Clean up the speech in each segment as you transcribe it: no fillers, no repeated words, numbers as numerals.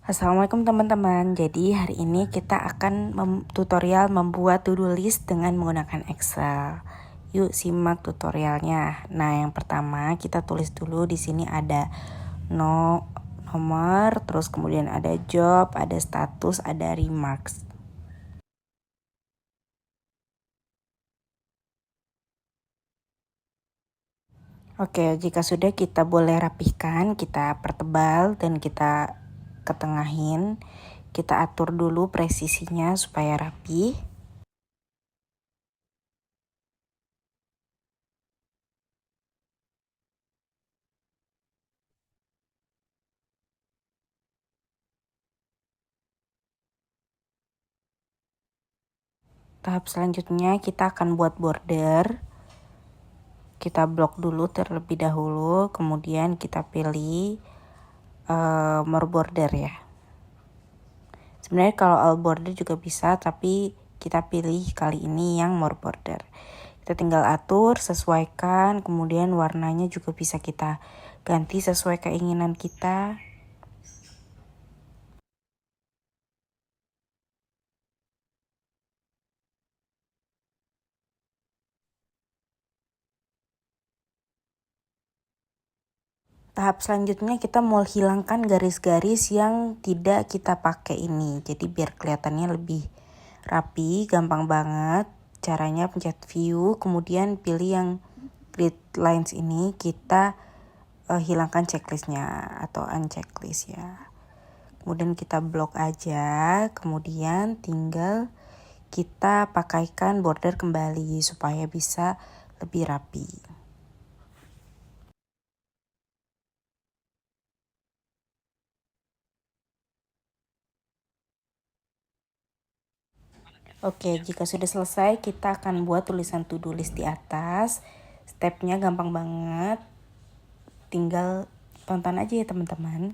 Assalamualaikum teman-teman. Jadi hari ini kita akan tutorial membuat to-do list dengan menggunakan Excel. Yuk simak tutorialnya. Nah, yang pertama kita tulis dulu di sini ada nomor, terus kemudian ada job, ada status, ada remarks. Oke, jika sudah kita boleh rapihkan, kita pertebal dan kita ketengahin. Kita atur dulu presisinya supaya rapi. Tahap selanjutnya kita akan buat border. Kita blok dulu terlebih dahulu, kemudian kita pilih more border ya. Sebenarnya kalau all border juga bisa, tapi kita pilih kali ini yang more border. Kita tinggal atur, sesuaikan, kemudian warnanya juga bisa kita ganti sesuai keinginan kita. Tahap selanjutnya kita mau hilangkan garis-garis yang tidak kita pakai ini. Jadi biar kelihatannya lebih rapi, gampang banget. Caranya pencet view, kemudian pilih yang grid lines ini, kita hilangkan checklistnya atau unchecklist ya. Kemudian kita blok aja, kemudian tinggal kita pakaikan border kembali supaya bisa lebih rapi. Oke, jika sudah selesai, kita akan buat tulisan to-do list di atas. Stepnya gampang banget. Tinggal tonton aja ya teman-teman.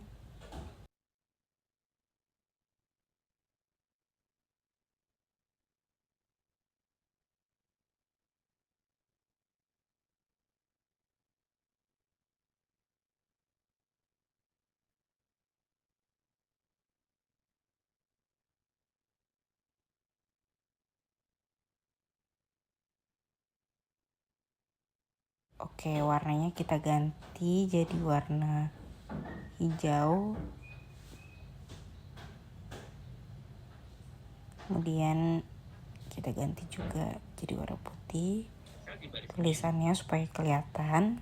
Oke, warnanya kita ganti jadi warna hijau. Kemudian kita ganti juga jadi warna putih. Tulisannya supaya kelihatan.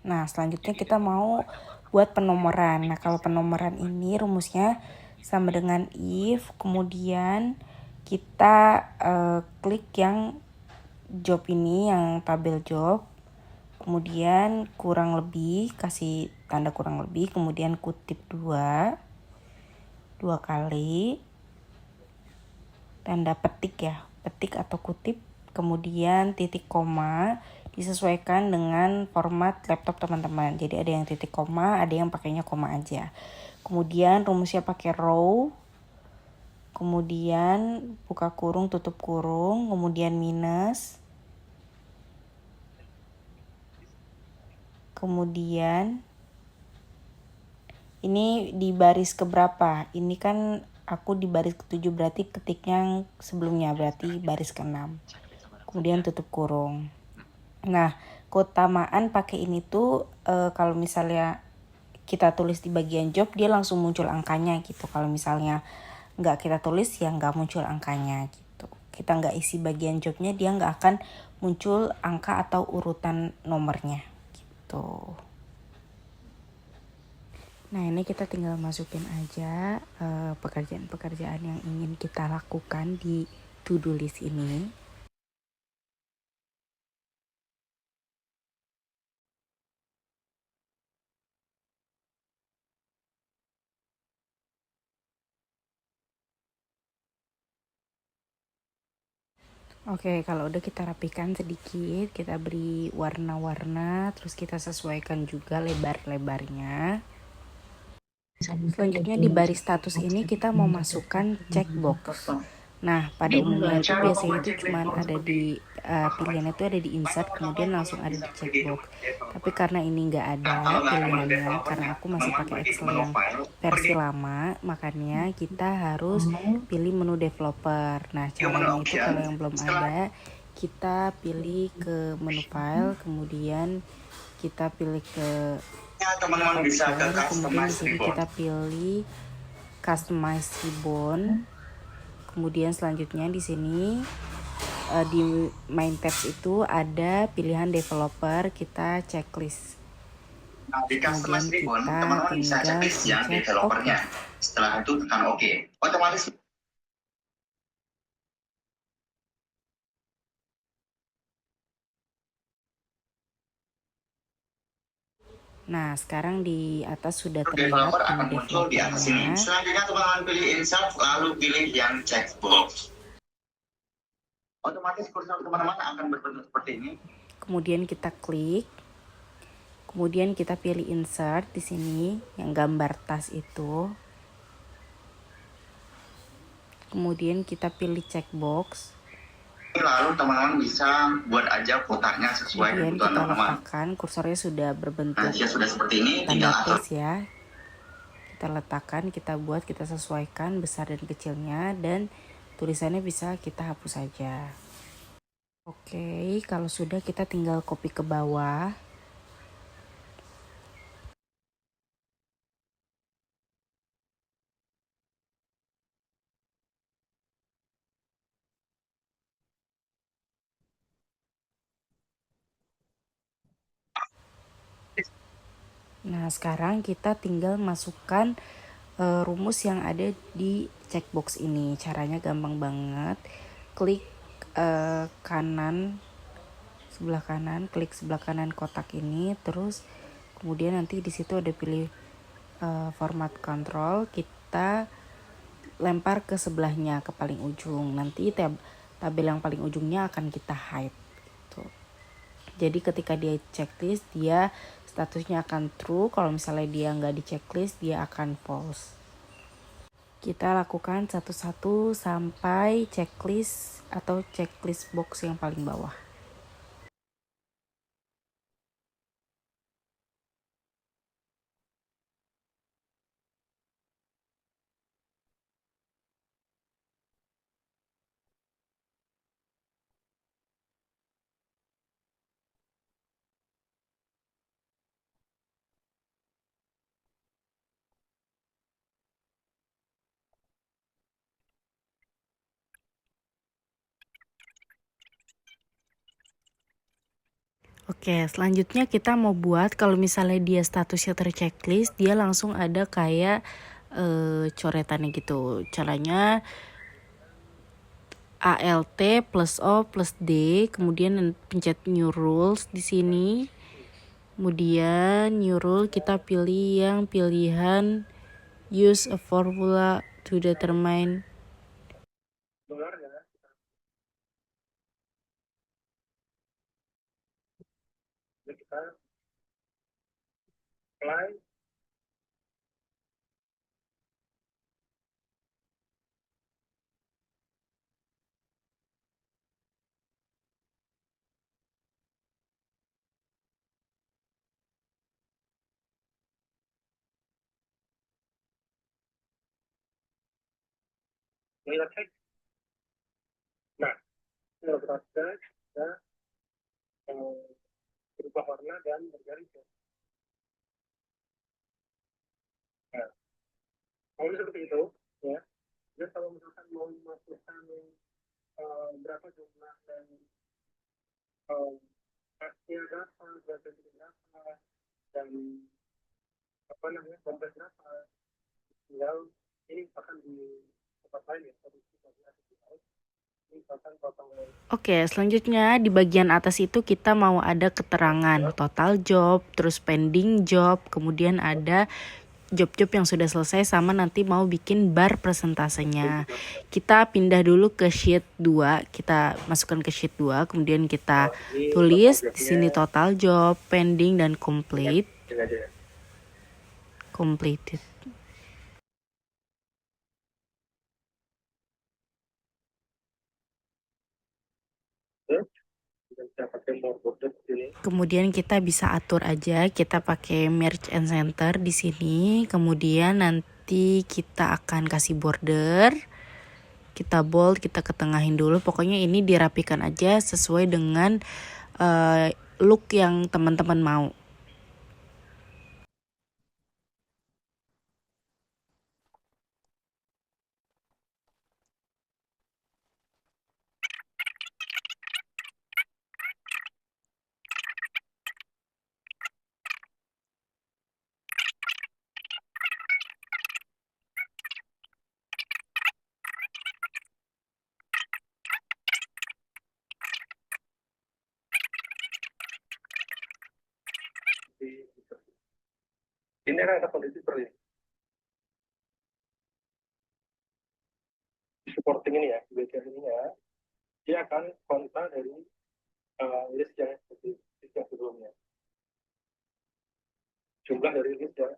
Nah, selanjutnya kita mau buat penomoran. Nah, kalau penomoran ini rumusnya sama dengan if, kemudian kita klik yang job ini, yang tabel job, kemudian kurang lebih, kasih tanda kurang lebih, kemudian kutip dua kali, tanda petik ya, petik atau kutip, kemudian titik koma, disesuaikan dengan format laptop teman-teman. Jadi ada yang titik koma, ada yang pakainya koma aja. Kemudian rumusnya pakai row, kemudian buka kurung, tutup kurung, kemudian minus, kemudian ini di baris keberapa? Ini kan aku di baris ke-7, berarti ketiknya yang sebelumnya, berarti baris ke-6. Kemudian tutup kurung. Nah, keutamaan pakai ini tuh kalau misalnya kita tulis di bagian job, dia langsung muncul angkanya gitu. Kalau misalnya nggak kita tulis, ya nggak muncul angkanya gitu. Kita nggak isi bagian jobnya, dia nggak akan muncul angka atau urutan nomornya gitu. Nah, ini kita tinggal masukin aja pekerjaan-pekerjaan yang ingin kita lakukan di to-do list ini. Oke, kalau udah kita rapikan sedikit, kita beri warna-warna, terus kita sesuaikan juga lebar-lebarnya. Selanjutnya di baris status ini kita mau masukkan checkbox. Nah, pada umumnya itu biasanya itu cuman ada di pilihannya itu ada di insert, kemudian langsung ada di checkbox. Tapi karena ini nggak ada pilihannya, karena aku masih pakai Excel yang versi lama, makanya kita harus pilih menu developer. Nah, caranya itu kalau yang belum ada, kita pilih ke menu file, kemudian kita pilih ke teman-teman bisa ke option, kemudian di customize sini report. kita pilih customize ribbon. Kemudian selanjutnya di sini di main tabs itu ada pilihan developer, kita checklist. Nah, di customize Kemudian ribbon, kita teman-teman bisa tinggal checklist yang pencet OK. developernya. Setelah itu tekan OK. Otomatis. Nah, sekarang di atas sudah Developer terlihat menu akan muncul di atas sini. developernya. Selanjutnya teman-teman pilih insert, lalu pilih yang checkbox. Otomatis kursor teman-teman akan berbentuk seperti ini. Kemudian kita klik. Kemudian kita pilih insert di sini yang gambar tas itu. Kemudian kita pilih checkbox. Lalu teman-teman bisa buat aja kotaknya sesuai Kemudian kebutuhan kita teman-teman. letakkan, kursornya sudah berbentuk Nah, jika sudah seperti ini, tanda tinggal atur. plus ya. Kita letakkan, kita buat, kita sesuaikan besar dan kecilnya, dan tulisannya bisa kita hapus saja. Oke, kalau sudah kita tinggal copy ke bawah. Nah, sekarang kita tinggal masukkan rumus yang ada di checkbox ini. Caranya gampang banget. Klik sebelah kanan, klik sebelah kanan kotak ini, terus kemudian nanti di situ ada pilih format control, kita lempar ke sebelahnya, ke paling ujung. Nanti tabel yang paling ujungnya akan kita hide. Jadi ketika dia checklist, dia statusnya akan true. Kalau misalnya dia nggak di checklist, dia akan false. Kita lakukan satu-satu sampai checklist atau checklist box yang paling bawah. Oke, selanjutnya kita mau buat kalau misalnya dia statusnya terchecklist, dia langsung ada kayak coretannya gitu. Caranya ALT plus O plus D, kemudian pencet new rules di sini. Kemudian new rule kita pilih yang pilihan use a formula to determine Nah, kalau proses kita berubah warna dan bergaris ya. Nah, kalau seperti itu, ya. Dan kalau misalkan mau memasukkan berapa jumlah dan hasil berapa, berapa berapa, dan apa namanya kompres berapa, tinggal ini akan di tempat lain ya, tapi kita lihat ini akan potong. Oke, selanjutnya di bagian atas itu kita mau ada keterangan total job, terus pending job, kemudian ada job-job yang sudah selesai sama nanti mau bikin bar presentasenya. Kita pindah dulu ke sheet 2, kita masukkan ke sheet 2, kemudian kita tulis di sini total job, pending dan complete. Completed. pakai more border di sini. Kemudian kita bisa atur aja, kita pakai merge and center di sini. Kemudian nanti kita akan kasih border, kita bold, kita ketengahin dulu. Pokoknya ini dirapikan aja sesuai dengan look yang teman-teman mau. Ini ada kondisi seperti ini. Di supporting ini ya, di bagian ini ya, dia akan kontak dari list yang sebelumnya. Jumlah dari list ya,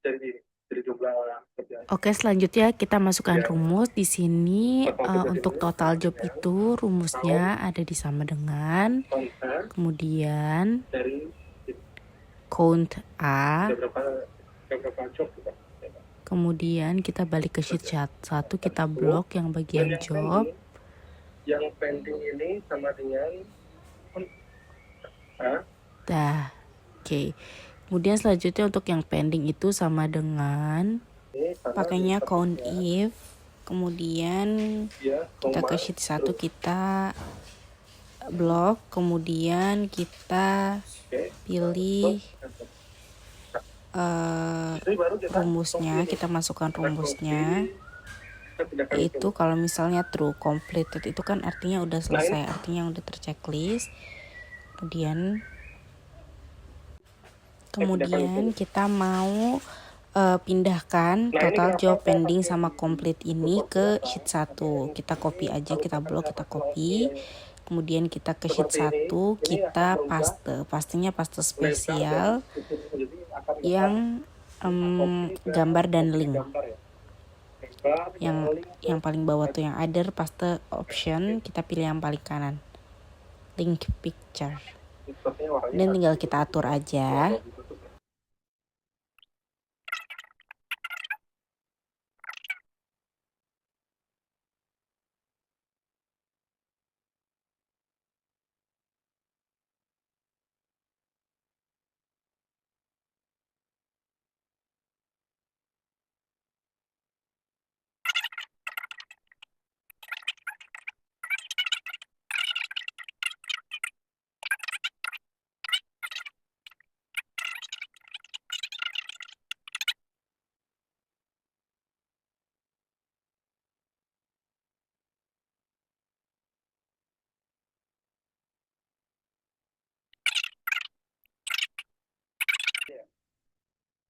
dari jumlah kerjaan. Oke, selanjutnya kita masukkan rumus di sini. Untuk total job itu rumusnya ada di sama dengan, kemudian Dari count A, beberapa job kita. kemudian kita balik ke sheet 1, kita blok yang bagian job. Yang pending ini sama dengan Dah, oke. Kemudian selanjutnya untuk yang pending itu sama dengan pakainya count if. Kemudian kita ke sheet 1, kita blok, kemudian kita pilih rumusnya, kita masukkan rumusnya. Itu kalau misalnya true completed itu kan artinya udah selesai, artinya udah terchecklist. Kemudian kita mau pindahkan total job pending sama complete ini ke sheet 1. Kita copy aja, kita blok, kita copy. Kemudian kita ke sheet 1, kita paste. Pastenya paste spesial yang gambar dan link. Yang paling bawah tuh yang other paste option, kita pilih yang paling kanan. Link picture. Dan tinggal kita atur aja.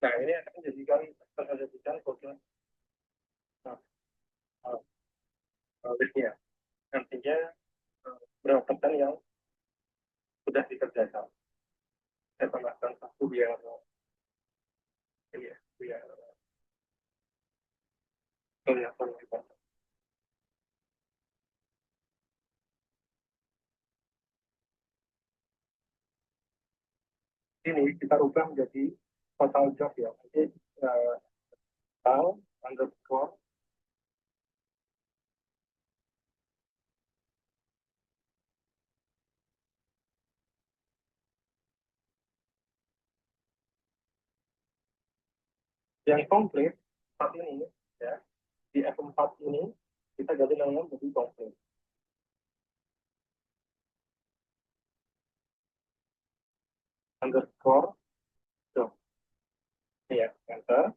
Nah, ini akan menjadikan kode listnya. Nantinya berapa persen yang sudah dikerjakan. Saya tambahkan satu biar kelihatan lebih banyak. Ini kita ubah menjadi total job ya. Jadi total underscore yang komplit saat ini ya, di F4 ini kita ganti namanya menjadi komplit underscore job ya, enter.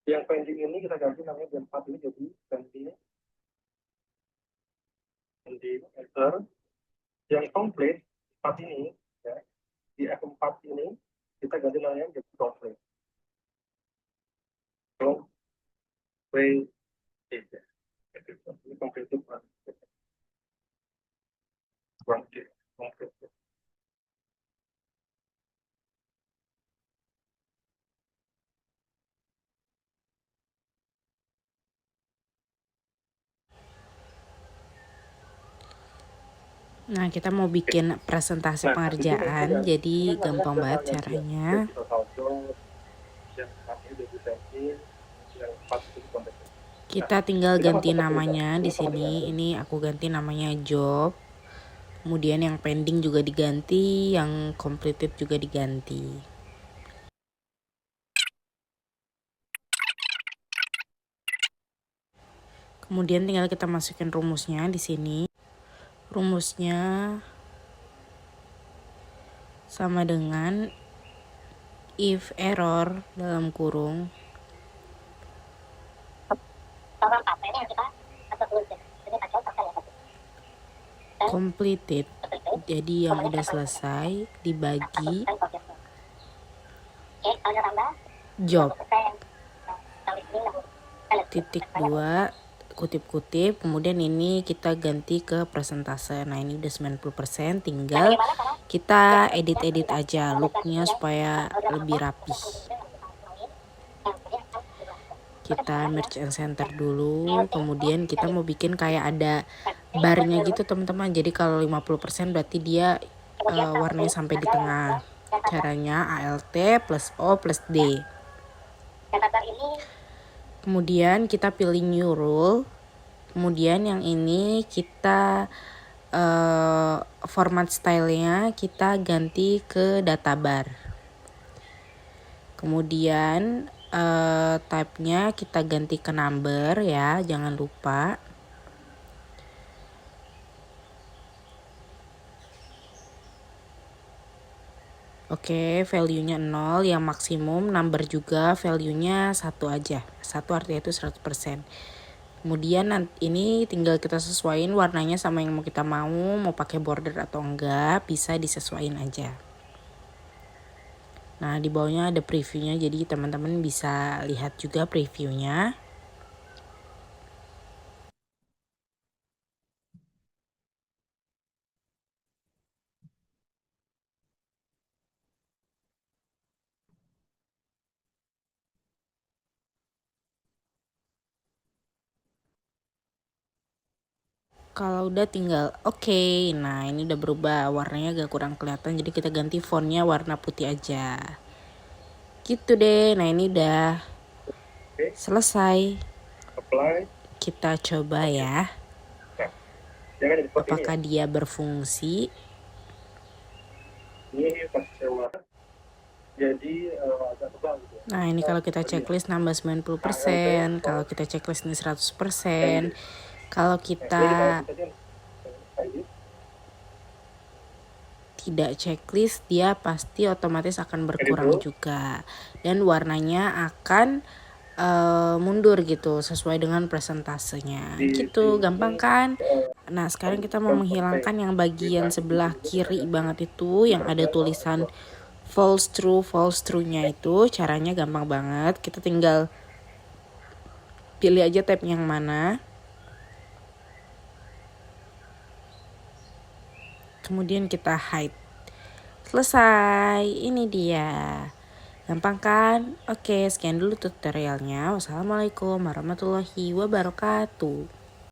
Yang pending ini kita ganti namanya di 4 ini jadi pending enter. Yang komplit saat ini ya, di F4 ini kita ganti namanya menjadi komplit. Ini komplit itu Nah, kita mau bikin presentasi pengerjaan, jadi gampang banget caranya. Kita tinggal ganti namanya di sini. Ini aku ganti namanya job. Kemudian yang pending juga diganti, yang completed juga diganti. Kemudian tinggal kita masukin rumusnya di sini. Rumusnya sama dengan if error dalam kurung completed, jadi yang udah selesai, dibagi job titik 2 kutip-kutip, kemudian ini kita ganti ke persentase. Nah, ini udah 90%, tinggal kita edit-edit aja looknya supaya lebih rapi. Kita merge and center dulu, kemudian kita mau bikin kayak ada barnya gitu teman-teman. Jadi kalau 50% berarti dia warnanya sampai di tengah. Caranya ALT plus O plus D. Kemudian kita pilih new rule. Kemudian yang ini kita format stylenya kita ganti ke data bar. Kemudian type-nya kita ganti ke number ya, jangan lupa. Oke, value-nya 0, yang maksimum number juga value-nya 1 aja. 1 artinya itu 100%. Kemudian ini tinggal kita sesuaiin warnanya sama yang mau kita mau pakai border atau enggak, bisa disesuaiin aja. Nah, di bawahnya ada previewnya, jadi teman-teman bisa lihat juga previewnya. Kalau udah tinggal oke. Nah, ini udah berubah, warnanya agak kurang kelihatan, jadi kita ganti fontnya warna putih aja. Gitu deh. Nah, ini udah selesai. Kita coba ya. Apakah dia berfungsi? Nah, ini kalau kita checklist nambah 90%, kalau kita checklist ini 100%. Kalau kita tidak checklist, dia pasti otomatis akan berkurang juga. Dan warnanya akan mundur gitu, sesuai dengan presentasenya. Gitu, gampang kan? Nah, sekarang kita mau menghilangkan yang bagian sebelah kiri banget itu, yang ada tulisan false true-nya itu. Caranya gampang banget, kita tinggal pilih aja tab yang mana. Kemudian kita hide. Selesai, ini dia. Gampang kan? Oke, sekian dulu tutorialnya. Wassalamualaikum warahmatullahi wabarakatuh.